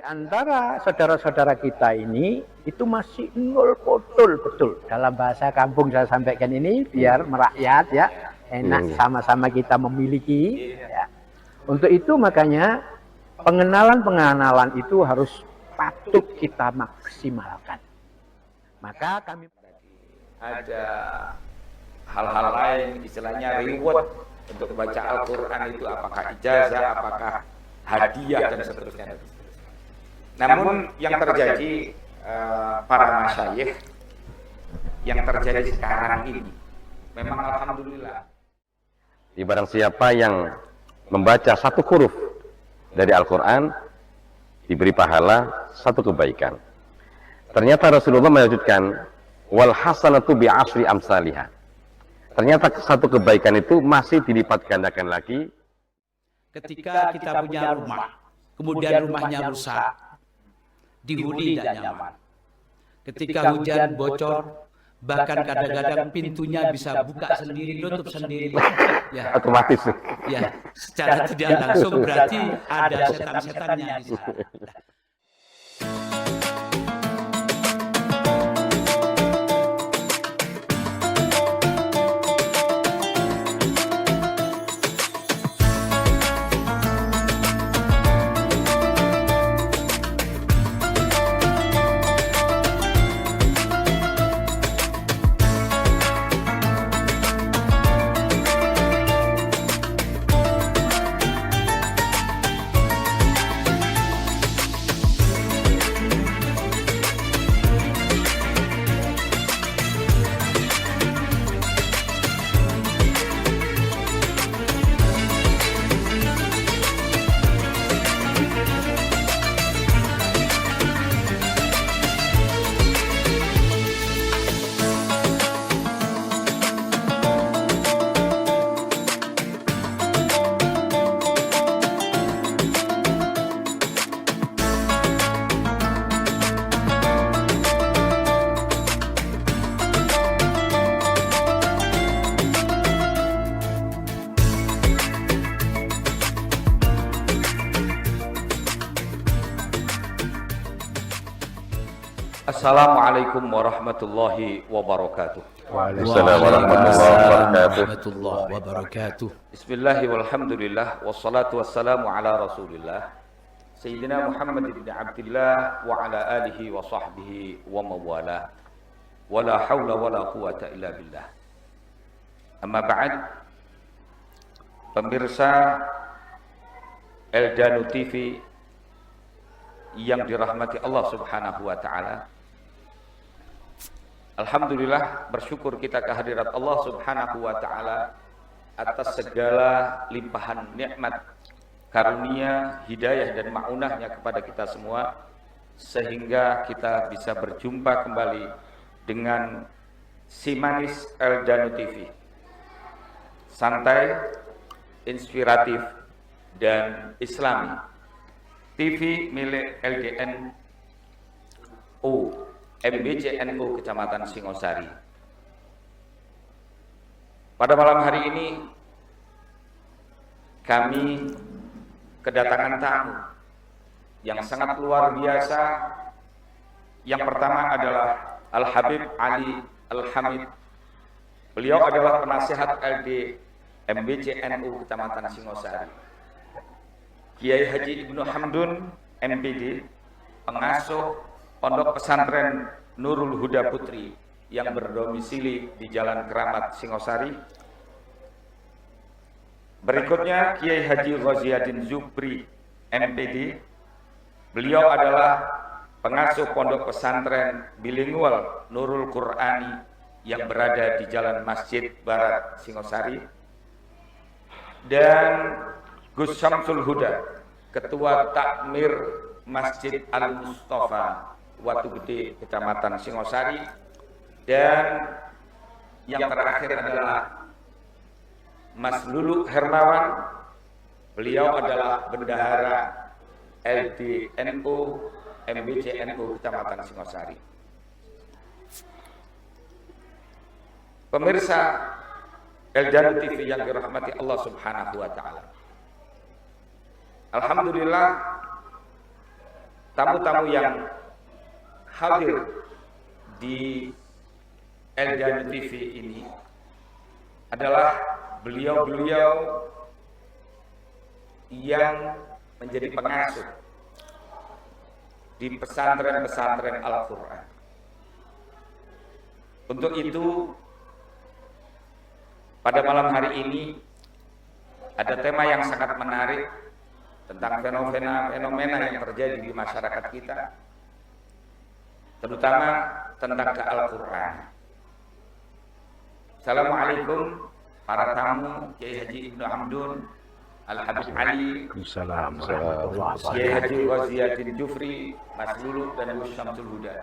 antara saudara-saudara kita ini itu masih nol betul. Dalam bahasa kampung saya sampaikan ini biar merakyat ya, enak sama-sama kita memiliki ya. Untuk itu makanya pengenalan itu harus patut kita maksimalkan. Maka kami ada hal-hal lain, istilahnya reward untuk baca Al-Quran itu, apakah ijazah, apakah hadiah dan seterusnya. Namun yang terjadi para masyayikh yang terjadi sekarang ini memang alhamdulillah, di barang siapa yang membaca satu huruf dari Al-Quran diberi pahala satu kebaikan. Ternyata Rasulullah melanjutkan wal hasanatu bi asri amsalihah. Ternyata satu kebaikan itu masih dilipat gandakan lagi. Ketika kita punya rumah, kemudian rumahnya rusak, dihuni tidak nyaman. Ketika hujan bocor, bahkan kadang-kadang pintunya bisa buka sendiri, tutup sendiri. Ya, otomatis. Ya, secara tidak langsung berarti ada setan-setannya di sana. Assalamualaikum warahmatullahi wabarakatuh. Waalaikumsalam warahmatullahi wabarakatuh. Bismillahi walhamdulillah wassalatu wassalamu ala Rasulillah Sayyidina Muhammad ibn Abdillah wa ala alihi wa sahbihi wa mawala wa la hawla wa la quwata illa billah. Amma ba'd, pemirsa Eldanu TV yang dirahmati Allah Subhanahu wa taala, alhamdulillah, bersyukur kita kehadirat Allah Subhanahu wa taala atas segala limpahan nikmat, karunia, hidayah dan maunahnya kepada kita semua, sehingga kita bisa berjumpa kembali dengan si manis Eldanu TV. Santai, inspiratif dan islami. TV milik LDNU MBCNU Kecamatan Singosari. Pada malam hari ini kami kedatangan tamu yang sangat luar biasa. Yang pertama adalah Al-Habib Ali Al-Hamid. Beliau adalah penasihat LD MBCNU Kecamatan Singosari. Kiai Haji Ibnu Hamdun MPD, pengasuh Pondok Pesantren Nurul Huda Putri yang berdomisili di Jalan Keramat Singosari. Berikutnya Kiai Haji Ghaziuddin Zubri MPD. Beliau adalah pengasuh Pondok Pesantren Bilingual Nurul Qur'ani yang berada di Jalan Masjid Barat Singosari. Dan Gus Syamsul Huda, Ketua Takmir Masjid Al-Mustafa Watu Gede Kecamatan Singosari. Dan yang terakhir adalah Mas Lulu Hermawan. Beliau adalah bendahara LDNU MBCNU Kecamatan Singosari. Pemirsa Eldanu TV yang dirahmati Allah Subhanahu wa taala, alhamdulillah, tamu-tamu yang hadir di Eldanu TV ini adalah beliau-beliau yang menjadi pengasuh di pesantren-pesantren Al-Quran. Untuk itu, pada malam hari ini ada tema yang sangat menarik tentang fenomena yang terjadi di masyarakat kita, terutama tentang Al-Quran. Assalamualaikum para tamu Kiai Haji Ibnu Hamdun Al-Habib Ali, Kiai Haji Ghaziaddin Jufri, Mas Lulu dan Gus Syamsul Huda.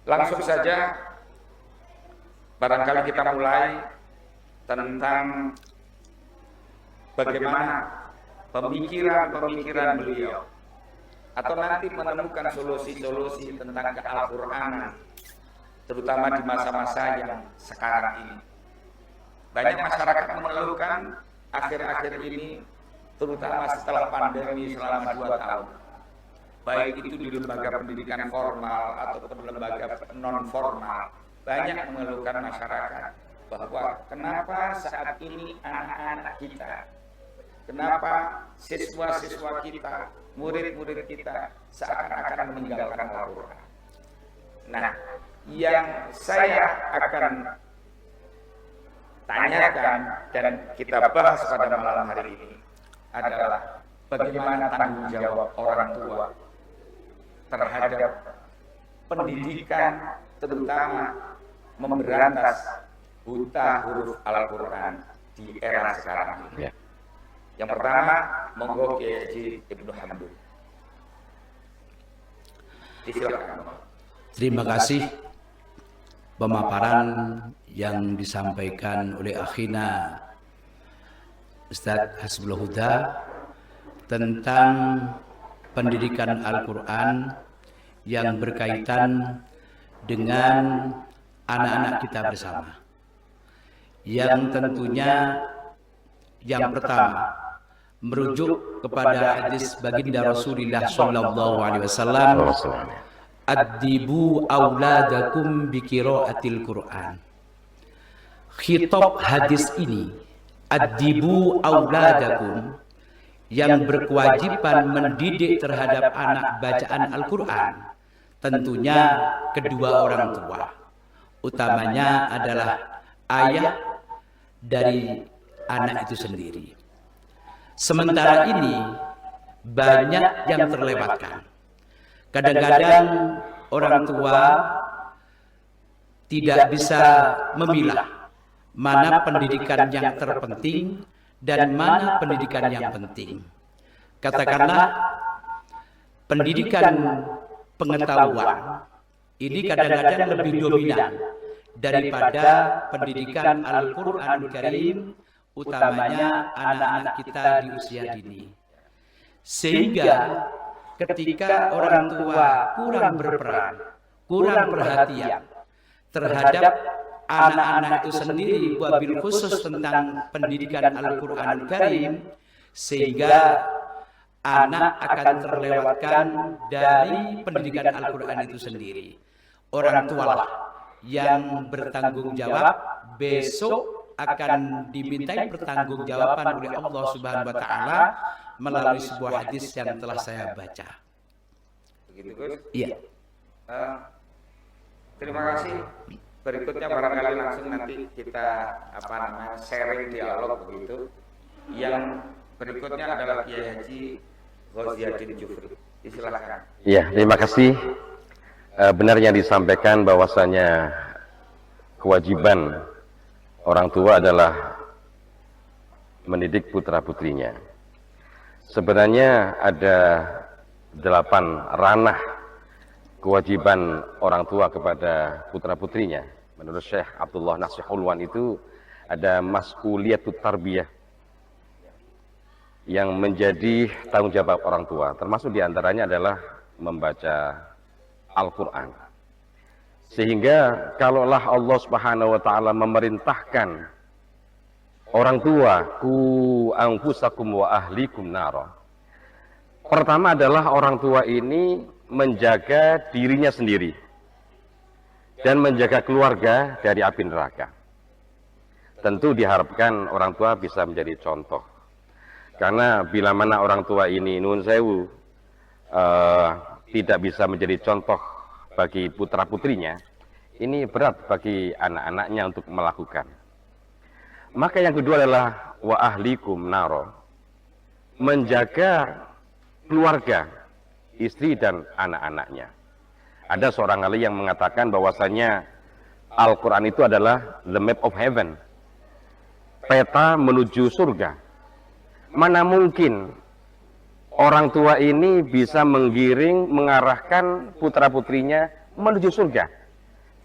Langsung saja, barangkali kita mulai tentang bagaimana pemikiran-pemikiran beliau, atau nanti menemukan solusi-solusi tentang Al-Quranan, terutama di masa-masa yang sekarang ini. Banyak masyarakat mengeluhkan akhir-akhir ini, terutama setelah pandemi selama 2 tahun, baik itu di lembaga pendidikan formal ataupun lembaga non formal, banyak mengeluhkan masyarakat bahwa kenapa saat ini anak-anak kita, kenapa siswa-siswa kita, murid-murid kita seakan-akan meninggalkan Al-Quran. Nah, yang saya akan tanyakan dan kita bahas pada malam hari ini adalah bagaimana tanggung jawab orang tua terhadap pendidikan, terutama memberantas buta huruf Al-Quran di era sekarang ini. Yang pertama, monggo Kiai Haji Ibnu Hamdun. Silakan. Terima kasih pemaparan yang disampaikan oleh akhina Ustadz Hasbullah Huda tentang pendidikan Al-Quran yang berkaitan dengan anak-anak kita bersama. Yang tentunya yang pertama merujuk kepada hadis baginda Rasulullah sallallahu alaihi wasallam, "Addibu auladakum biqiraatil Qur'an." Khitab hadis ini, "Addibu auladakum," yang berkewajiban mendidik terhadap anak bacaan Al-Quran, tentunya kedua orang tua, utamanya adalah ayah dari anak itu sendiri. Sementara ini banyak yang terlewatkan. Kadang-kadang orang tua tidak bisa memilah mana pendidikan yang terpenting dan mana pendidikan yang penting. Katakanlah pendidikan pengetahuan ini kadang-kadang lebih dominan daripada pendidikan Al-Quranul Karim, utamanya anak-anak kita di usia dini. Sehingga ketika orang tua kurang berperan, kurang perhatian terhadap anak-anak itu sendiri, wabil khusus tentang pendidikan Al-Quranul Karim, sehingga anak akan terlewatkan dari pendidikan Al-Quran itu sendiri. Orang tualah yang bertanggung jawab, besok akan dimintai pertanggungjawaban oleh Allah Subhanahu wa taala melalui sebuah hadis yang telah saya baca. Begitu, Gus? Iya. Terima kasih. Berikutnya barangkali langsung nanti kita sharing dialog begitu. Yang berikutnya adalah Kiai Haji Ghaziaddin Jufri. Silakan. Iya, terima kasih. Benar yang disampaikan bahwasanya kewajiban orang tua adalah mendidik putra-putrinya. Sebenarnya ada 8 ranah kewajiban orang tua kepada putra-putrinya. Menurut Syekh Abdullah Nasih Hulwan itu ada mas'uliyatut tarbiyah yang menjadi tanggung jawab orang tua. Termasuk diantaranya adalah membaca Al-Quran. Sehingga kalaulah Allah Subhanahu wa taala memerintahkan orang tua, ku anfusakum wa ahlikum nara, Pertama adalah orang tua ini menjaga dirinya sendiri dan menjaga keluarga dari api neraka. Tentu diharapkan orang tua bisa menjadi contoh. Karena bila mana orang tua ini nun sewu tidak bisa menjadi contoh bagi putra-putrinya, ini berat bagi anak-anaknya untuk melakukan. Maka yang kedua adalah wa ahlikum naro, menjaga keluarga, istri dan anak-anaknya. Ada seorang ahli yang mengatakan bahwasanya Al-Quran itu adalah the map of heaven, peta menuju surga. Mana mungkin orang tua ini bisa menggiring, mengarahkan putra-putrinya menuju surga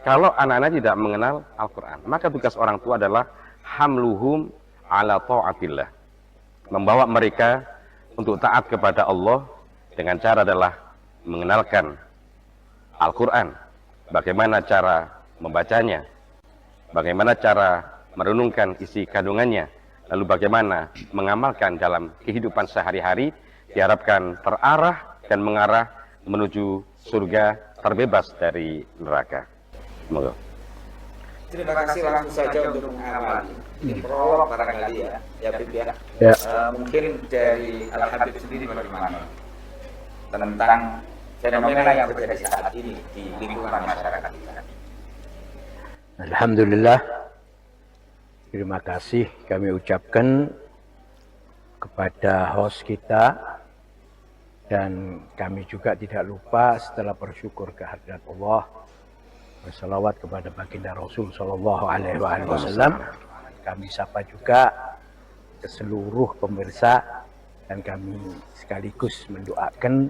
kalau anak-anak tidak mengenal Al-Quran? Maka tugas orang tua adalah hamluhum ala ta'atillah, membawa mereka untuk taat kepada Allah dengan cara adalah mengenalkan Al-Quran, bagaimana cara membacanya, bagaimana cara merenungkan isi kandungannya, lalu bagaimana mengamalkan dalam kehidupan sehari-hari, diharapkan terarah dan mengarah menuju surga terbebas dari neraka. Semoga. Terima kasih, langsung saja untuk mengawali prolog barangkali ya Bib ya. Mungkin dari Al-Habib sendiri bagaimana tentang fenomena yang terjadi saat ini di lingkungan masyarakat kita? Alhamdulillah, terima kasih kami ucapkan kepada host kita, dan kami juga tidak lupa setelah bersyukur kehadirat Allah, bersalawat kepada baginda Rasul Shallallahu Alaihi Wasallam. Kami sapa juga ke seluruh pemirsa, dan kami sekaligus mendoakan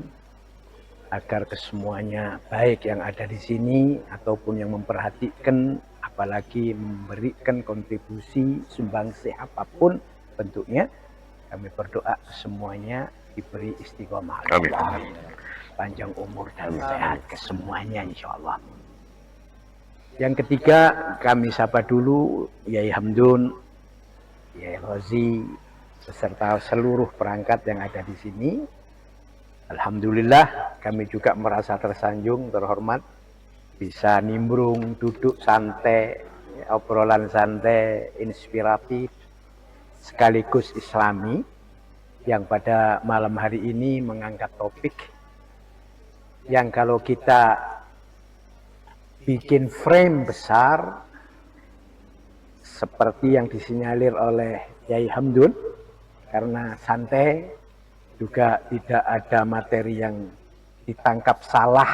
agar kesemuanya, baik yang ada di sini ataupun yang memperhatikan, apalagi memberikan kontribusi sumbangsih apapun bentuknya, kami berdoa semuanya diberi istiqomah. Amin. Panjang umur dan sehat kesemuanya insya Allah. Yang ketiga, kami sapa dulu Yai Hamdun, Yai Ghazi, beserta seluruh perangkat yang ada di sini. Alhamdulillah, kami juga merasa tersanjung, terhormat, bisa nimbrung, duduk santai, obrolan santai, inspiratif, sekaligus islami, yang pada malam hari ini mengangkat topik yang kalau kita bikin frame besar seperti yang disinyalir oleh Yai Hamdun, karena santai, juga tidak ada materi yang ditangkap salah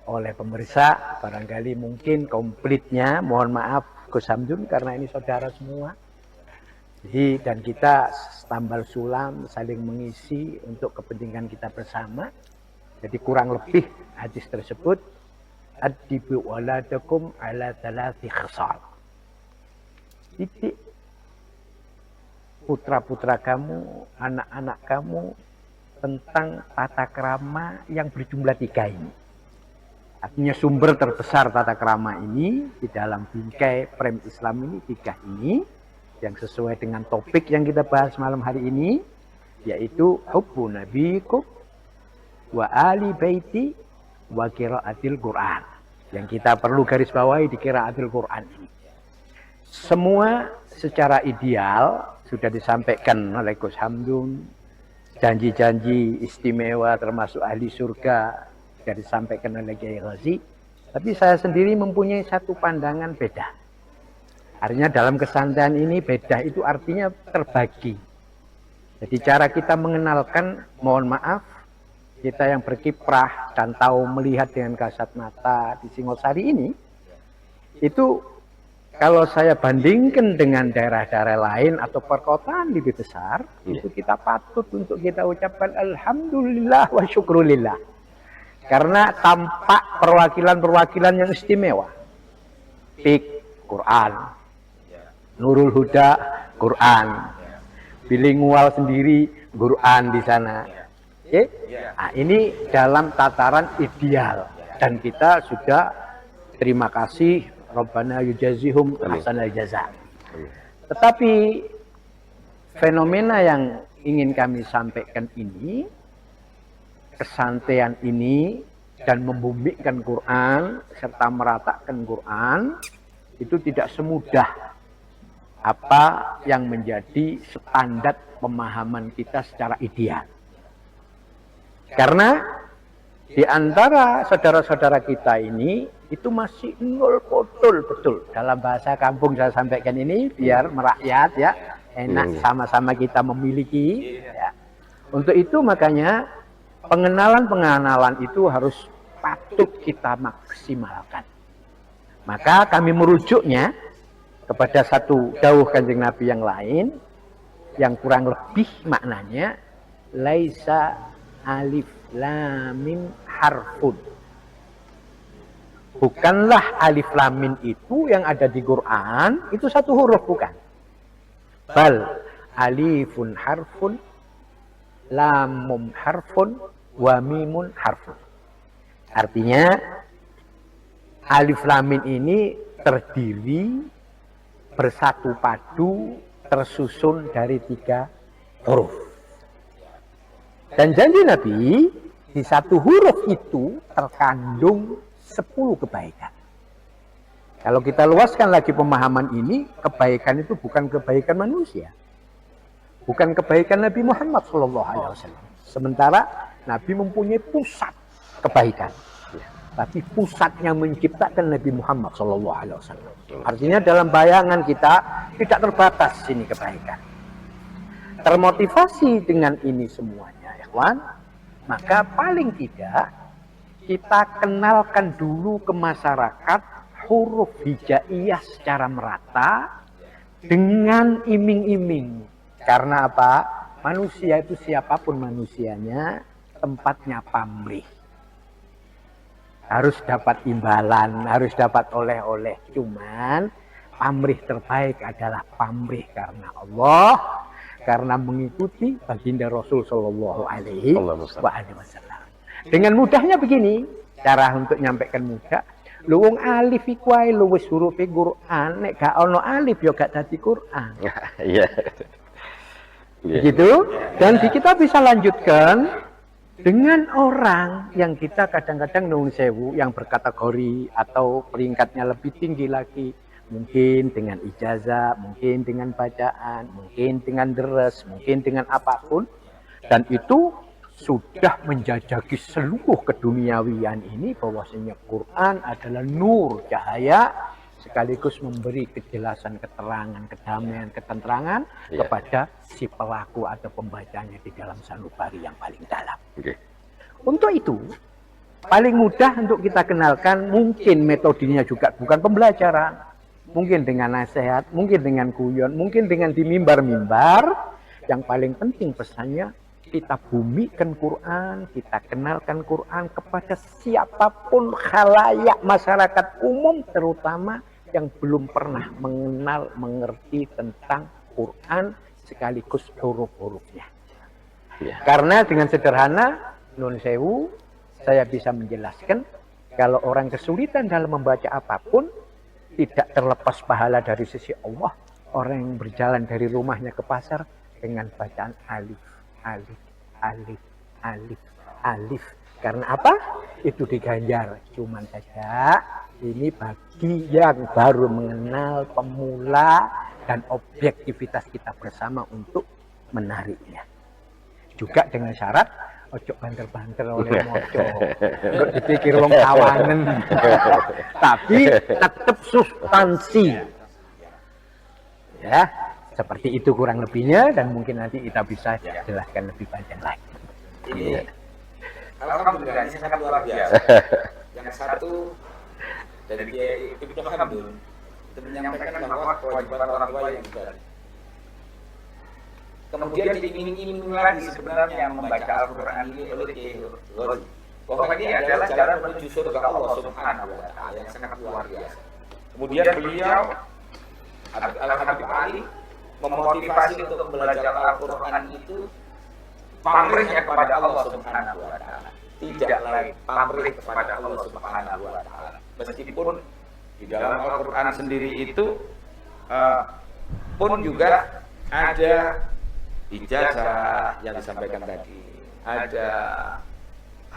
oleh pemirsa, barangkali mungkin komplitnya, mohon maaf Gus Hamdun, karena ini saudara semua. Jadi, dan kita tambal sulam saling mengisi untuk kepentingan kita bersama. Jadi kurang lebih hadis tersebut, adibu waladakum ala thalathi khisal. Titik putra-putra kamu, anak-anak kamu tentang tata krama yang berjumlah 3 ini. Artinya sumber terbesar tata krama ini di dalam bingkai frame Islam ini 3 ini, yang sesuai dengan topik yang kita bahas malam hari ini, yaitu hubbu nabiyikum wa ali baiti wa qiraatil Quran. Yang kita perlu garis bawahi di qiraatil Quran ini. Semua secara ideal sudah disampaikan oleh Gus Hamdun, janji-janji istimewa termasuk ahli surga sudah disampaikan oleh Kiai Ghazi. Tapi saya sendiri mempunyai satu pandangan beda. Artinya dalam kesantaian ini beda itu artinya terbagi. Jadi cara kita mengenalkan, mohon maaf, kita yang berkiprah dan tahu melihat dengan kasat mata di Singosari ini, itu kalau saya bandingkan dengan daerah-daerah lain atau perkotaan lebih besar, itu kita patut untuk kita ucapkan alhamdulillah wa syukrulillah. Karena tampak perwakilan-perwakilan yang istimewa. PIK, Quran. Nurul Huda, Quran. Bilingual sendiri, Quran di sana. Oke? Nah, ini dalam tataran ideal. Dan kita sudah terima kasih, Rabbana yujazihum ahsanal jaza. Tetapi fenomena yang ingin kami sampaikan ini kesantean ini dan membumikan Quran serta meratakan Quran itu tidak semudah apa yang menjadi standar pemahaman kita secara ideal. Karena di antara saudara-saudara kita ini itu masih nol betul. Dalam bahasa kampung saya sampaikan ini biar merakyat ya, enak sama-sama kita memiliki. Ya. Untuk itu makanya pengenalan itu harus patut kita maksimalkan. Maka kami merujuknya kepada satu dawuh Kanjeng Nabi yang lain yang kurang lebih maknanya laisa alif lam mim harfun. Bukanlah alif lam mim itu yang ada di Quran itu satu huruf, bukan. Bal alifun harfun, lamum harfun, wa mimun harfun. Artinya alif lam mim ini terdiri bersatu padu tersusun dari 3 huruf. Dan janji Nabi di satu huruf itu terkandung 10 kebaikan. Kalau kita luaskan lagi pemahaman ini, kebaikan itu bukan kebaikan manusia, bukan kebaikan Nabi Muhammad SAW. Sementara Nabi mempunyai pusat kebaikan, tapi pusatnya menciptakan Nabi Muhammad SAW. Artinya dalam bayangan kita tidak terbatas ini kebaikan. Termotivasi dengan ini semuanya, ya kawan, maka paling tidak kita kenalkan dulu ke masyarakat huruf hijaiyah secara merata dengan iming-iming. Karena apa? Manusia itu siapapun manusianya, tempatnya pamrih. Harus dapat imbalan, harus dapat oleh-oleh. Cuman pamrih terbaik adalah pamrih karena Allah, karena mengikuti baginda Rasul Shallallahu Alaihi Wasallam. Dengan mudahnya begini, cara untuk nyampaikan mudah. Luwung alif iku ae luwes huruf Quran, nek gak ono alif yo gak dadi Quran. Iya. Begitu. Dan kita bisa lanjutkan dengan orang yang kita kadang-kadang nuwun sewu yang berkategori atau peringkatnya lebih tinggi lagi, mungkin dengan ijazah, mungkin dengan bacaan, mungkin dengan deres, mungkin dengan apapun, dan itu sudah menjajaki seluruh keduniawian ini bahwasanya Quran adalah nur, cahaya, sekaligus memberi kejelasan, keterangan, kedamaian, ketenterangan kepada si pelaku atau pembacanya di dalam sanubari yang paling dalam. Untuk itu, paling mudah untuk kita kenalkan, mungkin metodenya juga bukan pembelajaran, mungkin dengan nasihat, mungkin dengan guyon, mungkin dengan di mimbar-mimbar. Yang paling penting pesannya, kita bumikan Quran, kita kenalkan Quran kepada siapapun khalayak masyarakat umum, terutama yang belum pernah mengenal, mengerti tentang Quran sekaligus huruf-hurufnya. Karena dengan sederhana, nun sewu, saya bisa menjelaskan, kalau orang kesulitan dalam membaca apapun, tidak terlepas pahala dari sisi Allah, orang yang berjalan dari rumahnya ke pasar dengan bacaan alif, alif, alif, alif, alif. Karena apa? Itu diganjar. Cuman saja ini bagi yang baru mengenal, pemula, dan objektivitas kita bersama untuk menariknya. Juga dengan syarat ojo banter-banter oleh moco. Untuk dipikir wong kawanen. Tapi tetap substansi. Ya, seperti itu kurang lebihnya, dan mungkin nanti kita bisa jelaskan lebih panjang lagi. Ini alhamdulillah ini sangat luar biasa. Yang satu dari Ibnu Hamdun itu menyampaikan bahwa kewajiban orang tua yang besar. Kemudian diiming-iming lagi sebenarnya membaca Al-Quran ini oleh Kiai Ghazi, bahwa ini adalah jalan menuju surga Allah Subhanahu wa Ta'ala yang sangat luar biasa. Kemudian beliau Al-Habib Ali memotivasi untuk belajar Al-Quran itu pamrihnya kepada Allah Subhanahu wa Ta'ala, tidak lain pamrih kepada Allah Subhanahu wa Ta'ala. Meskipun di dalam Al-Quran sendiri itu pun juga ada ijazah yang disampaikan tadi, ada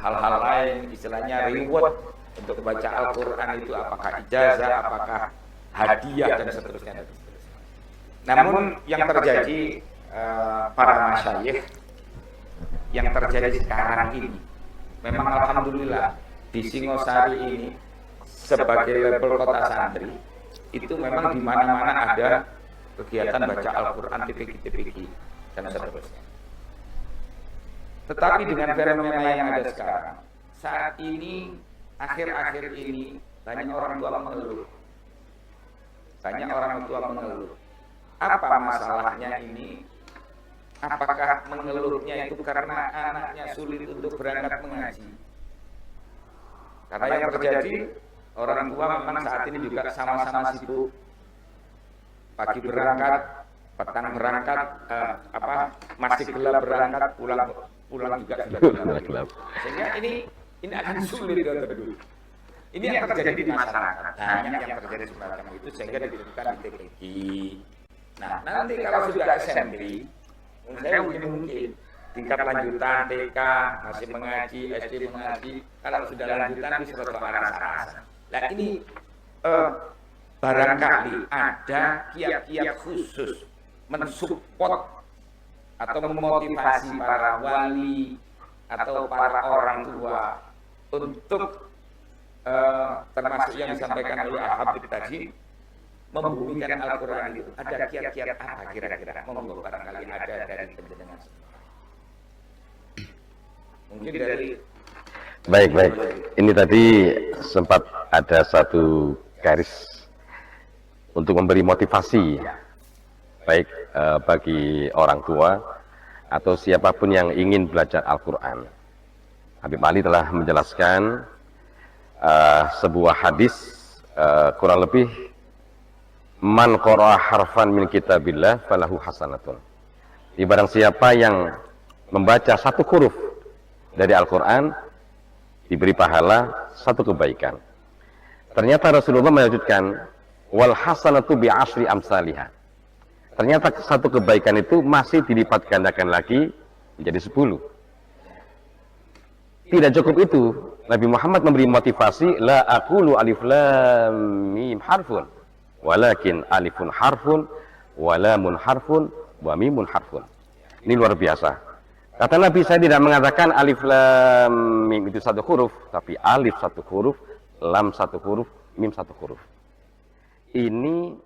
hal-hal lain, istilahnya reward untuk baca Al-Quran itu apakah ijazah, apakah hadiah dan seterusnya. Namun yang terjadi para masyayikh, yang terjadi sekarang ini, memang alhamdulillah di Singosari ini sebagai label kota santri itu memang di mana-mana ada kegiatan baca Al-Quran, TPQ dan seterusnya. Tetapi dengan fenomena yang ada sekarang, saat ini, akhir-akhir ini, banyak orang tua mengeluh. Banyak orang tua mengeluh. Apa masalahnya ini? Apakah mengeluhnya itu karena anaknya sulit untuk berangkat mengaji? Karena yang terjadi, orang tua memang saat ini juga sama-sama sibuk. Pagi berangkat, petang berangkat, masih gelap berangkat, pulang juga sudah gelap. Sehingga ini akan sulit ya berdua. Ini yang terjadi di masyarakat. Banyak yang terjadi semacam itu sehingga ditentukan di TPQ. Nah, nanti kalau sudah SMP, saya mungkin tingkat lanjutan TK masih mengaji, SD mengaji. Kalau sudah lanjutan bisa rasa-rasa. Nah ini barangkali ada kiat-kiat khusus mensupport atau memotivasi para wali atau para orang tua untuk termasuk yang disampaikan oleh Habib tadi, membumikan Al-Quran itu. Ada kiat-kiat apa kira-kira? Monggo barangkali ada dari penjenengan. Mungkin dari Baik. Ini tadi sempat ada satu garis untuk memberi motivasi, baik bagi orang tua atau siapapun yang ingin belajar Al-Quran. Habib Ali telah menjelaskan sebuah hadis kurang lebih, man qara'a harfan min kitabillah falahu hasanatun. Di barang siapa yang membaca satu huruf dari Al-Quran, diberi pahala satu kebaikan. Ternyata Rasulullah melanjutkan, wal hasanatu bi asri amsalihah. Ternyata satu kebaikan itu masih dilipat gandakan lagi menjadi 10. Tidak cukup itu, Nabi Muhammad memberi motivasi, la aqulu alif lam mim harfun, walakin alifun harfun, wa lamun harfun, wa mimun harfun. Ini luar biasa. Kata Nabi, saya tidak mengatakan alif lam mim itu satu huruf, tapi alif satu huruf, lam satu huruf, mim satu huruf. Ini